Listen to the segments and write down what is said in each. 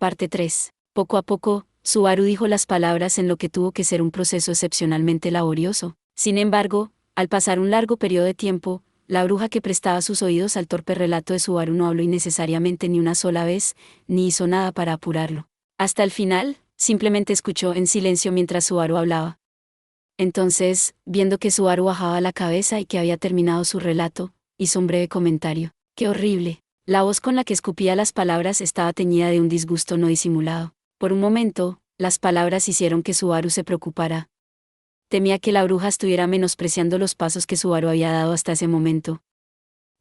Parte 3. Poco a poco, Subaru dijo las palabras en lo que tuvo que ser un proceso excepcionalmente laborioso. Sin embargo, al pasar un largo periodo de tiempo, la bruja que prestaba sus oídos al torpe relato de Subaru no habló innecesariamente ni una sola vez, ni hizo nada para apurarlo. Hasta el final, simplemente escuchó en silencio mientras Subaru hablaba. Entonces, viendo que Subaru bajaba la cabeza y que había terminado su relato, hizo un breve comentario. ¡Qué horrible! La voz con la que escupía las palabras estaba teñida de un disgusto no disimulado. Por un momento, las palabras hicieron que Subaru se preocupara. Temía que la bruja estuviera menospreciando los pasos que Subaru había dado hasta ese momento.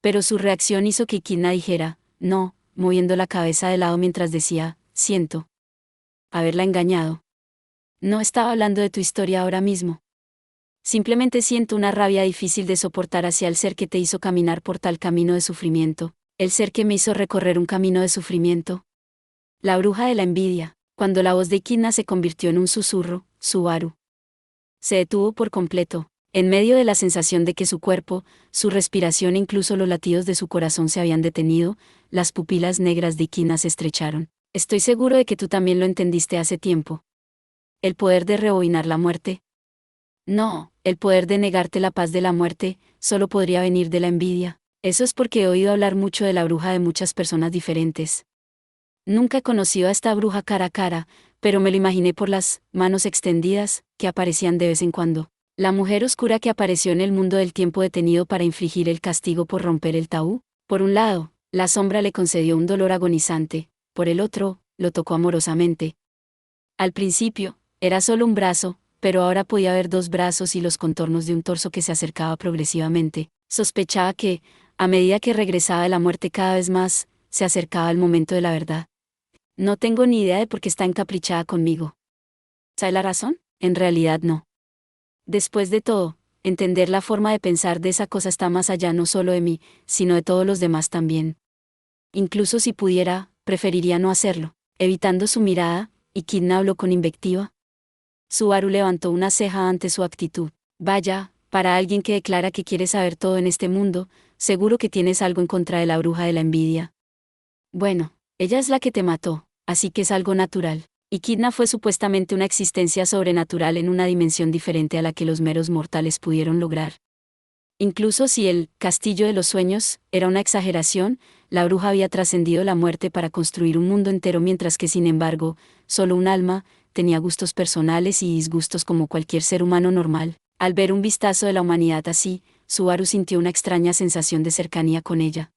Pero su reacción hizo que Kidna dijera, no, moviendo la cabeza de lado mientras decía, siento haberla engañado. No estaba hablando de tu historia ahora mismo. Simplemente siento una rabia difícil de soportar hacia el ser que te hizo caminar por tal camino de sufrimiento, el ser que me hizo recorrer un camino de sufrimiento. La bruja de la envidia. Cuando la voz de Kidna se convirtió en un susurro, Subaru se detuvo por completo, en medio de la sensación de que su cuerpo, su respiración e incluso los latidos de su corazón se habían detenido. Las pupilas negras de Kidna se estrecharon. Estoy seguro de que tú también lo entendiste hace tiempo. El poder de rebobinar la muerte. No, el poder de negarte la paz de la muerte, solo podría venir de la envidia. Eso es porque he oído hablar mucho de la bruja de muchas personas diferentes. Nunca he conocido a esta bruja cara a cara, pero me lo imaginé por las manos extendidas, que aparecían de vez en cuando. La mujer oscura que apareció en el mundo del tiempo detenido para infligir el castigo por romper el tabú. Por un lado, la sombra le concedió un dolor agonizante, por el otro, lo tocó amorosamente. Al principio, era solo un brazo, pero ahora podía ver dos brazos y los contornos de un torso que se acercaba progresivamente. Sospechaba que, a medida que regresaba de la muerte cada vez más, se acercaba el momento de la verdad. No tengo ni idea de por qué está encaprichada conmigo. ¿Sabe la razón? En realidad no. Después de todo, entender la forma de pensar de esa cosa está más allá no solo de mí, sino de todos los demás también. Incluso si pudiera, preferiría no hacerlo. Evitando su mirada, y Kidna habló con invectiva. Subaru levantó una ceja ante su actitud. Vaya, para alguien que declara que quiere saber todo en este mundo, seguro que tienes algo en contra de la bruja de la envidia. Bueno, ella es la que te mató, así que es algo natural. Y Kidna fue supuestamente una existencia sobrenatural en una dimensión diferente a la que los meros mortales pudieron lograr. Incluso si el castillo de los sueños era una exageración, la bruja había trascendido la muerte para construir un mundo entero, mientras que, sin embargo, solo un alma tenía gustos personales y disgustos como cualquier ser humano normal. Al ver un vistazo de la humanidad así, Subaru sintió una extraña sensación de cercanía con ella.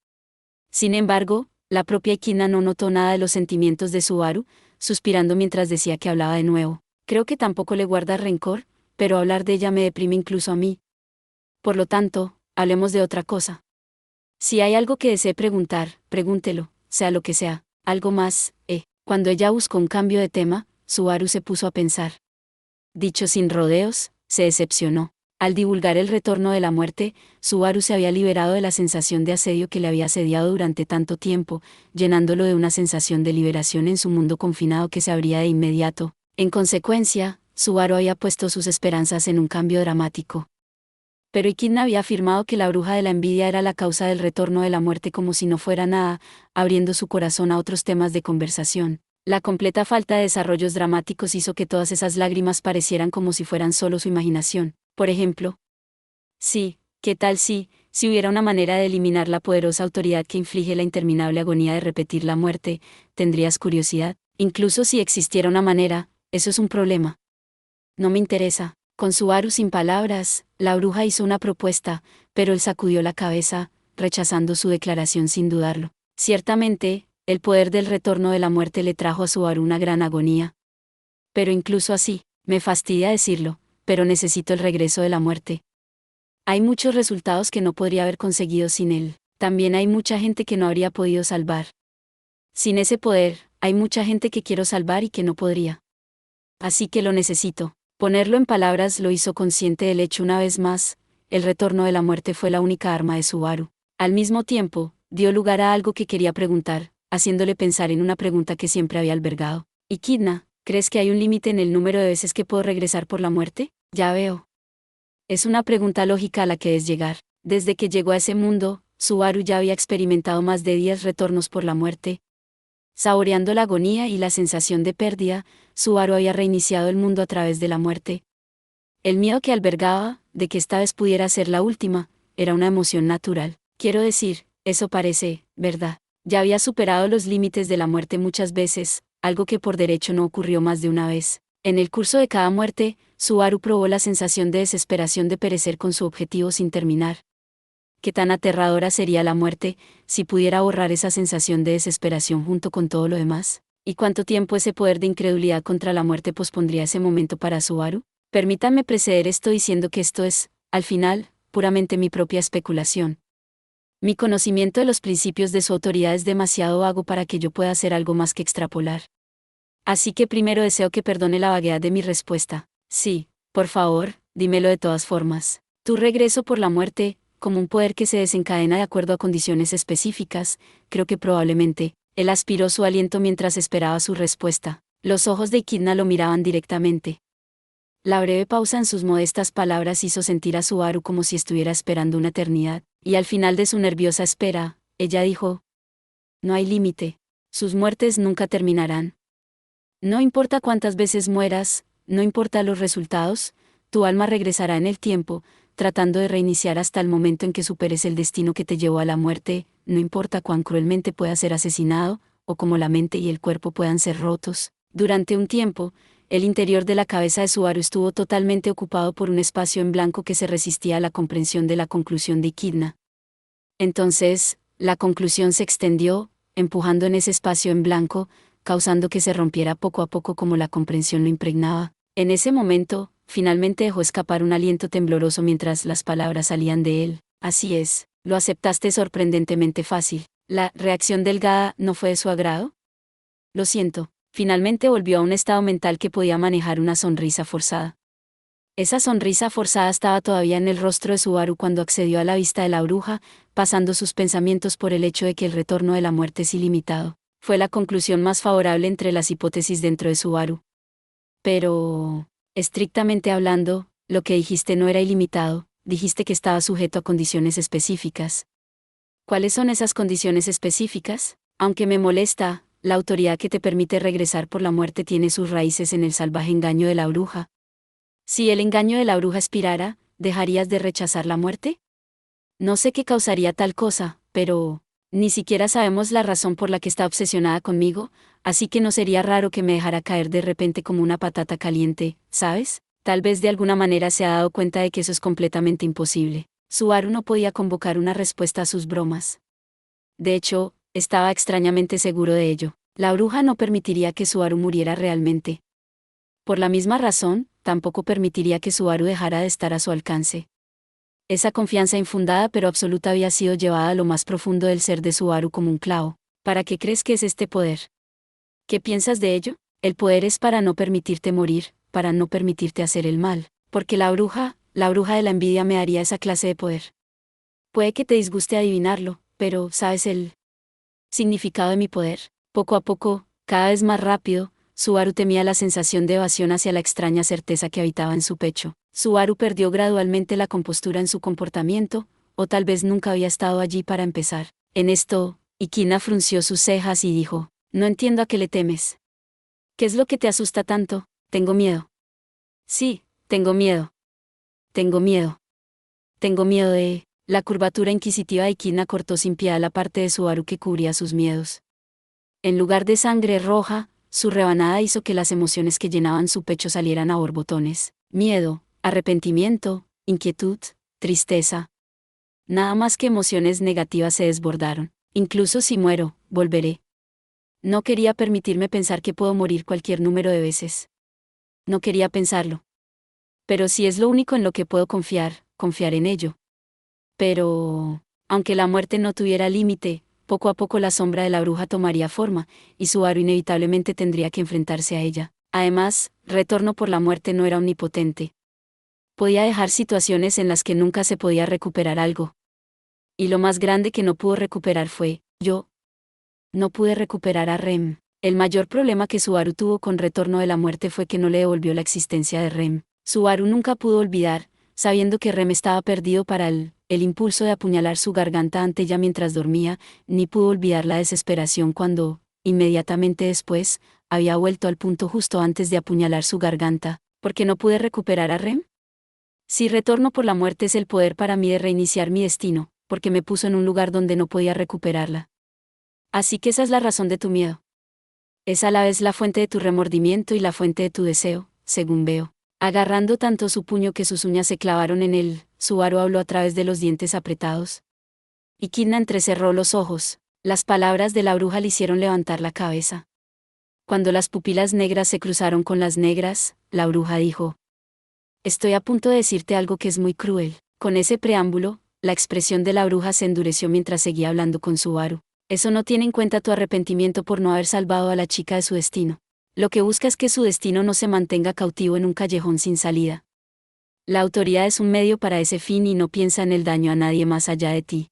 Sin embargo, la propia Kidna no notó nada de los sentimientos de Subaru, suspirando mientras decía que hablaba de nuevo. Creo que tampoco le guarda rencor, pero hablar de ella me deprime incluso a mí. Por lo tanto, hablemos de otra cosa. Si hay algo que desee preguntar, pregúntelo, sea lo que sea. Algo más, Cuando ella buscó un cambio de tema, Subaru se puso a pensar. Dicho sin rodeos, se decepcionó. Al divulgar el retorno de la muerte, Subaru se había liberado de la sensación de asedio que le había asediado durante tanto tiempo, llenándolo de una sensación de liberación en su mundo confinado que se abría de inmediato. En consecuencia, Subaru había puesto sus esperanzas en un cambio dramático. Pero Kidna había afirmado que la bruja de la envidia era la causa del retorno de la muerte como si no fuera nada, abriendo su corazón a otros temas de conversación. La completa falta de desarrollos dramáticos hizo que todas esas lágrimas parecieran como si fueran solo su imaginación. Por ejemplo, sí, ¿qué tal si hubiera una manera de eliminar la poderosa autoridad que inflige la interminable agonía de repetir la muerte? ¿Tendrías curiosidad? Incluso si existiera una manera, eso es un problema. No me interesa. Con Subaru sin palabras, la bruja hizo una propuesta, pero él sacudió la cabeza, rechazando su declaración sin dudarlo. Ciertamente, el poder del retorno de la muerte le trajo a Subaru una gran agonía. Pero incluso así, me fastidia decirlo, pero necesito el regreso de la muerte. Hay muchos resultados que no podría haber conseguido sin él. También hay mucha gente que no habría podido salvar. Sin ese poder, hay mucha gente que quiero salvar y que no podría. Así que lo necesito. Ponerlo en palabras lo hizo consciente del hecho una vez más. El retorno de la muerte fue la única arma de Subaru. Al mismo tiempo, dio lugar a algo que quería preguntar, haciéndole pensar en una pregunta que siempre había albergado. ¿Y Kidna, crees que hay un límite en el número de veces que puedo regresar por la muerte? Ya veo. Es una pregunta lógica a la que debes llegar. Desde que llegó a ese mundo, Subaru ya había experimentado más de 10 retornos por la muerte. Saboreando la agonía y la sensación de pérdida, Subaru había reiniciado el mundo a través de la muerte. El miedo que albergaba, de que esta vez pudiera ser la última, era una emoción natural. Quiero decir, eso parece, ¿verdad? Ya había superado los límites de la muerte muchas veces, algo que por derecho no ocurrió más de una vez. En el curso de cada muerte, Subaru probó la sensación de desesperación de perecer con su objetivo sin terminar. Qué tan aterradora sería la muerte, si pudiera borrar esa sensación de desesperación junto con todo lo demás. ¿Y cuánto tiempo ese poder de incredulidad contra la muerte pospondría ese momento para Subaru? Permítanme preceder esto diciendo que esto es, al final, puramente mi propia especulación. Mi conocimiento de los principios de su autoridad es demasiado vago para que yo pueda hacer algo más que extrapolar. Así que primero deseo que perdone la vaguedad de mi respuesta. Sí, por favor, dímelo de todas formas. Tu regreso por la muerte, como un poder que se desencadena de acuerdo a condiciones específicas, creo que probablemente. Él aspiró su aliento mientras esperaba su respuesta. Los ojos de Echidna lo miraban directamente. La breve pausa en sus modestas palabras hizo sentir a Subaru como si estuviera esperando una eternidad, y al final de su nerviosa espera, ella dijo: no hay límite. Sus muertes nunca terminarán. No importa cuántas veces mueras, no importa los resultados, tu alma regresará en el tiempo, tratando de reiniciar hasta el momento en que superes el destino que te llevó a la muerte, no importa cuán cruelmente puedas ser asesinado, o cómo la mente y el cuerpo puedan ser rotos. Durante un tiempo, el interior de la cabeza de Subaru estuvo totalmente ocupado por un espacio en blanco que se resistía a la comprensión de la conclusión de Echidna. Entonces, la conclusión se extendió, empujando en ese espacio en blanco, causando que se rompiera poco a poco como la comprensión lo impregnaba. En ese momento, finalmente dejó escapar un aliento tembloroso mientras las palabras salían de él. Así es, lo aceptaste sorprendentemente fácil. ¿La reacción delgada no fue de su agrado? Lo siento. Finalmente volvió a un estado mental que podía manejar una sonrisa forzada. Esa sonrisa forzada estaba todavía en el rostro de Subaru cuando accedió a la vista de la bruja, pasando sus pensamientos por el hecho de que el retorno de la muerte es ilimitado. Fue la conclusión más favorable entre las hipótesis dentro de Subaru. Pero, estrictamente hablando, lo que dijiste no era ilimitado, dijiste que estaba sujeto a condiciones específicas. ¿Cuáles son esas condiciones específicas? Aunque me molesta, la autoridad que te permite regresar por la muerte tiene sus raíces en el salvaje engaño de la bruja. Si el engaño de la bruja expirara, ¿dejarías de rechazar la muerte? No sé qué causaría tal cosa, pero ni siquiera sabemos la razón por la que está obsesionada conmigo, así que no sería raro que me dejara caer de repente como una patata caliente, ¿sabes? Tal vez de alguna manera se ha dado cuenta de que eso es completamente imposible. Subaru no podía convocar una respuesta a sus bromas. De hecho, estaba extrañamente seguro de ello. La bruja no permitiría que Subaru muriera realmente. Por la misma razón, tampoco permitiría que Subaru dejara de estar a su alcance. Esa confianza infundada pero absoluta había sido llevada a lo más profundo del ser de Subaru como un clavo. ¿Para qué crees que es este poder? ¿Qué piensas de ello? El poder es para no permitirte morir, para no permitirte hacer el mal, porque la bruja de la envidia me daría esa clase de poder. Puede que te disguste adivinarlo, pero ¿sabes el significado de mi poder? Poco a poco, cada vez más rápido, Subaru temía la sensación de evasión hacia la extraña certeza que habitaba en su pecho. Subaru perdió gradualmente la compostura en su comportamiento, o tal vez nunca había estado allí para empezar. En esto, Echidna frunció sus cejas y dijo: no entiendo a qué le temes. ¿Qué es lo que te asusta tanto? Tengo miedo. Sí, tengo miedo. Tengo miedo. Tengo miedo de... La curvatura inquisitiva de Echidna cortó sin piedad la parte de Subaru que cubría sus miedos. En lugar de sangre roja, su rebanada hizo que las emociones que llenaban su pecho salieran a borbotones. Miedo, arrepentimiento, inquietud, tristeza. Nada más que emociones negativas se desbordaron. Incluso si muero, volveré. No quería permitirme pensar que puedo morir cualquier número de veces. No quería pensarlo. Pero si es lo único en lo que puedo confiar, confiar en ello. Pero, aunque la muerte no tuviera límite, poco a poco la sombra de la bruja tomaría forma, y Subaru inevitablemente tendría que enfrentarse a ella. Además, retorno por la muerte no era omnipotente. Podía dejar situaciones en las que nunca se podía recuperar algo. Y lo más grande que no pudo recuperar fue, yo. No pude recuperar a Rem. El mayor problema que Subaru tuvo con Retorno de la Muerte fue que no le devolvió la existencia de Rem. Subaru nunca pudo olvidar, sabiendo que Rem estaba perdido para el impulso de apuñalar su garganta ante ella mientras dormía, ni pudo olvidar la desesperación cuando, inmediatamente después, había vuelto al punto justo antes de apuñalar su garganta, porque no pude recuperar a Rem. Si retorno por la muerte es el poder para mí de reiniciar mi destino, porque me puso en un lugar donde no podía recuperarla. Así que esa es la razón de tu miedo. Es a la vez la fuente de tu remordimiento y la fuente de tu deseo, según veo. Agarrando tanto su puño que sus uñas se clavaron en él, Subaru habló a través de los dientes apretados. Y Kidna entrecerró los ojos. Las palabras de la bruja le hicieron levantar la cabeza. Cuando las pupilas negras se cruzaron con las negras, la bruja dijo: Estoy a punto de decirte algo que es muy cruel. Con ese preámbulo, la expresión de la bruja se endureció mientras seguía hablando con Subaru. Eso no tiene en cuenta tu arrepentimiento por no haber salvado a la chica de su destino. Lo que busca es que su destino no se mantenga cautivo en un callejón sin salida. La autoridad es un medio para ese fin y no piensa en el daño a nadie más allá de ti.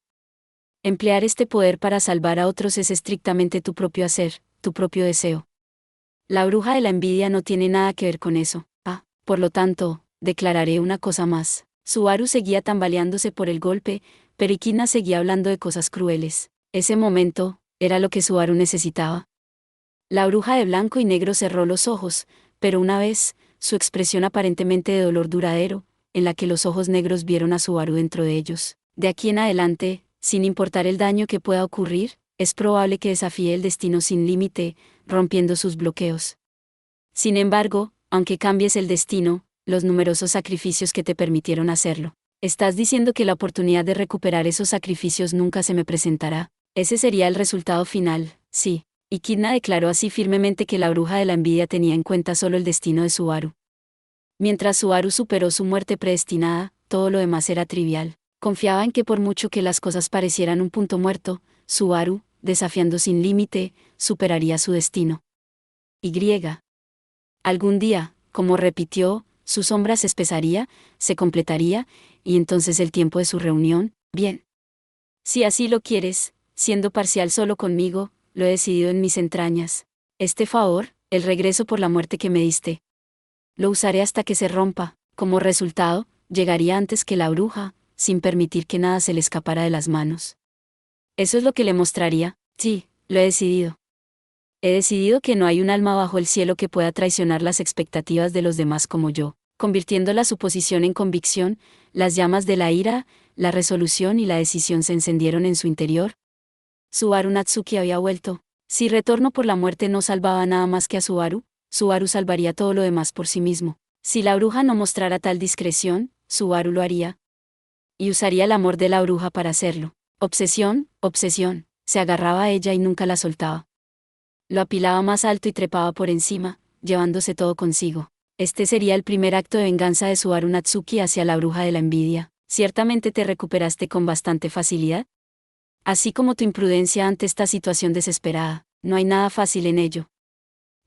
Emplear este poder para salvar a otros es estrictamente tu propio hacer, tu propio deseo. La bruja de la envidia no tiene nada que ver con eso. Por lo tanto, declararé una cosa más. Subaru seguía tambaleándose por el golpe, pero Kidna seguía hablando de cosas crueles. Ese momento, era lo que Subaru necesitaba. La bruja de blanco y negro cerró los ojos, pero una vez, su expresión aparentemente de dolor duradero, en la que los ojos negros vieron a Subaru dentro de ellos. De aquí en adelante, sin importar el daño que pueda ocurrir, es probable que desafíe el destino sin límite, rompiendo sus bloqueos. Sin embargo, aunque cambies el destino, los numerosos sacrificios que te permitieron hacerlo, estás diciendo que la oportunidad de recuperar esos sacrificios nunca se me presentará. Ese sería el resultado final, sí. Y Kidna declaró así firmemente que la bruja de la envidia tenía en cuenta solo el destino de Subaru. Mientras Subaru superó su muerte predestinada, todo lo demás era trivial. Confiaba en que por mucho que las cosas parecieran un punto muerto, Subaru, desafiando sin límite, superaría su destino. Y. Algún día, como repitió, su sombra se espesaría, se completaría, y entonces el tiempo de su reunión, bien. Si así lo quieres, siendo parcial solo conmigo, lo he decidido en mis entrañas. Este favor, el regreso por la muerte que me diste. Lo usaré hasta que se rompa. Como resultado, llegaría antes que la bruja, sin permitir que nada se le escapara de las manos. Eso es lo que le mostraría. Sí, lo he decidido. He decidido que no hay un alma bajo el cielo que pueda traicionar las expectativas de los demás como yo, convirtiendo la suposición en convicción. Las llamas de la ira, la resolución y la decisión se encendieron en su interior. Subaru Natsuki había vuelto. Si retorno por la muerte no salvaba nada más que a Subaru, Subaru salvaría todo lo demás por sí mismo. Si la bruja no mostrara tal discreción, Subaru lo haría. Y usaría el amor de la bruja para hacerlo. Obsesión, obsesión. Se agarraba a ella y nunca la soltaba. Lo apilaba más alto y trepaba por encima, llevándose todo consigo. Este sería el primer acto de venganza de Subaru Natsuki hacia la bruja de la envidia. Ciertamente te recuperaste con bastante facilidad. Así como tu imprudencia ante esta situación desesperada, no hay nada fácil en ello.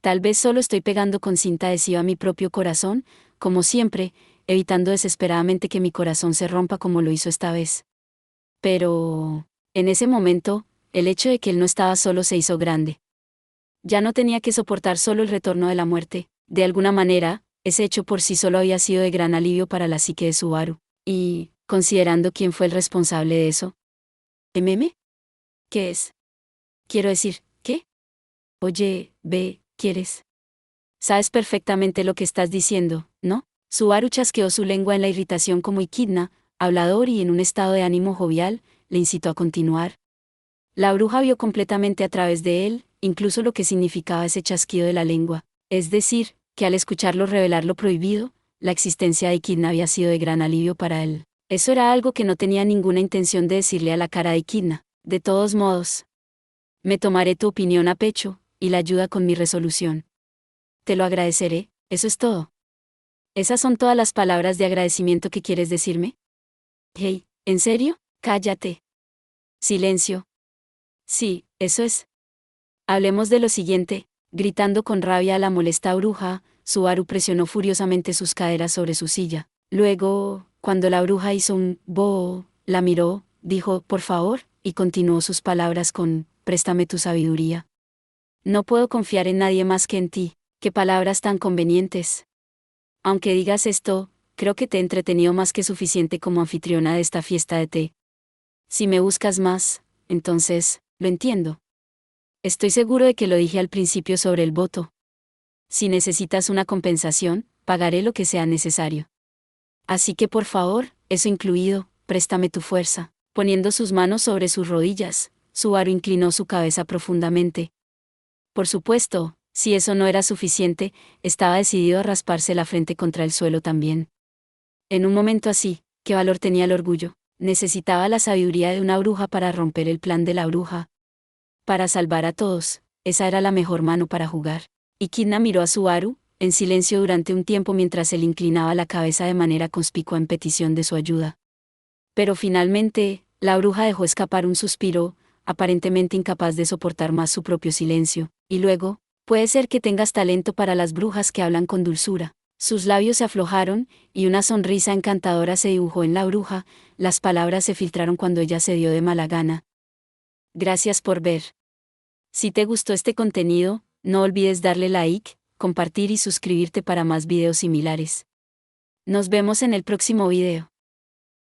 Tal vez solo estoy pegando con cinta adhesiva a mi propio corazón, como siempre, evitando desesperadamente que mi corazón se rompa como lo hizo esta vez. Pero, en ese momento, el hecho de que él no estaba solo se hizo grande. Ya no tenía que soportar solo el retorno de la muerte. De alguna manera, ese hecho por sí solo había sido de gran alivio para la psique de Subaru. Y, considerando quién fue el responsable de eso. ¿MM? ¿Qué es? Quiero decir, ¿qué? Oye, ¿quieres? Sabes perfectamente lo que estás diciendo, ¿no? Subaru chasqueó su lengua en la irritación como Ikidna, hablador y en un estado de ánimo jovial, le incitó a continuar. La bruja vio completamente a través de él, incluso lo que significaba ese chasquido de la lengua. Es decir, que al escucharlo revelar lo prohibido, la existencia de Ikidna había sido de gran alivio para él. Eso era algo que no tenía ninguna intención de decirle a la cara de Ikidna. De todos modos, me tomaré tu opinión a pecho, y la ayuda con mi resolución. Te lo agradeceré, eso es todo. ¿Esas son todas las palabras de agradecimiento que quieres decirme? Hey, ¿en serio? Cállate. Silencio. Sí, eso es. Hablemos de lo siguiente. Gritando con rabia a la molesta bruja, Subaru presionó furiosamente sus caderas sobre su silla. Luego, cuando la bruja hizo un "boo", la miró, dijo "por favor", y continuó sus palabras con "préstame tu sabiduría. No puedo confiar en nadie más que en ti". Qué palabras tan convenientes. Aunque digas esto, creo que te he entretenido más que suficiente como anfitriona de esta fiesta de té. Si me buscas más, entonces, lo entiendo. Estoy seguro de que lo dije al principio sobre el voto. Si necesitas una compensación, pagaré lo que sea necesario. Así que por favor, eso incluido, préstame tu fuerza. Poniendo sus manos sobre sus rodillas, Subaru inclinó su cabeza profundamente. Por supuesto, si eso no era suficiente, estaba decidido a rasparse la frente contra el suelo también. En un momento así, ¿qué valor tenía el orgullo? Necesitaba la sabiduría de una bruja para romper el plan de la bruja. Para salvar a todos, esa era la mejor mano para jugar. Y Kidna miró a Subaru, en silencio durante un tiempo mientras él inclinaba la cabeza de manera conspicua en petición de su ayuda. Pero finalmente, la bruja dejó escapar un suspiro, aparentemente incapaz de soportar más su propio silencio, y luego, puede ser que tengas talento para las brujas que hablan con dulzura. Sus labios se aflojaron, y una sonrisa encantadora se dibujó en la bruja, las palabras se filtraron cuando ella se dio de mala gana. Gracias por ver. Si te gustó este contenido, no olvides darle like, compartir y suscribirte para más videos similares. Nos vemos en el próximo video.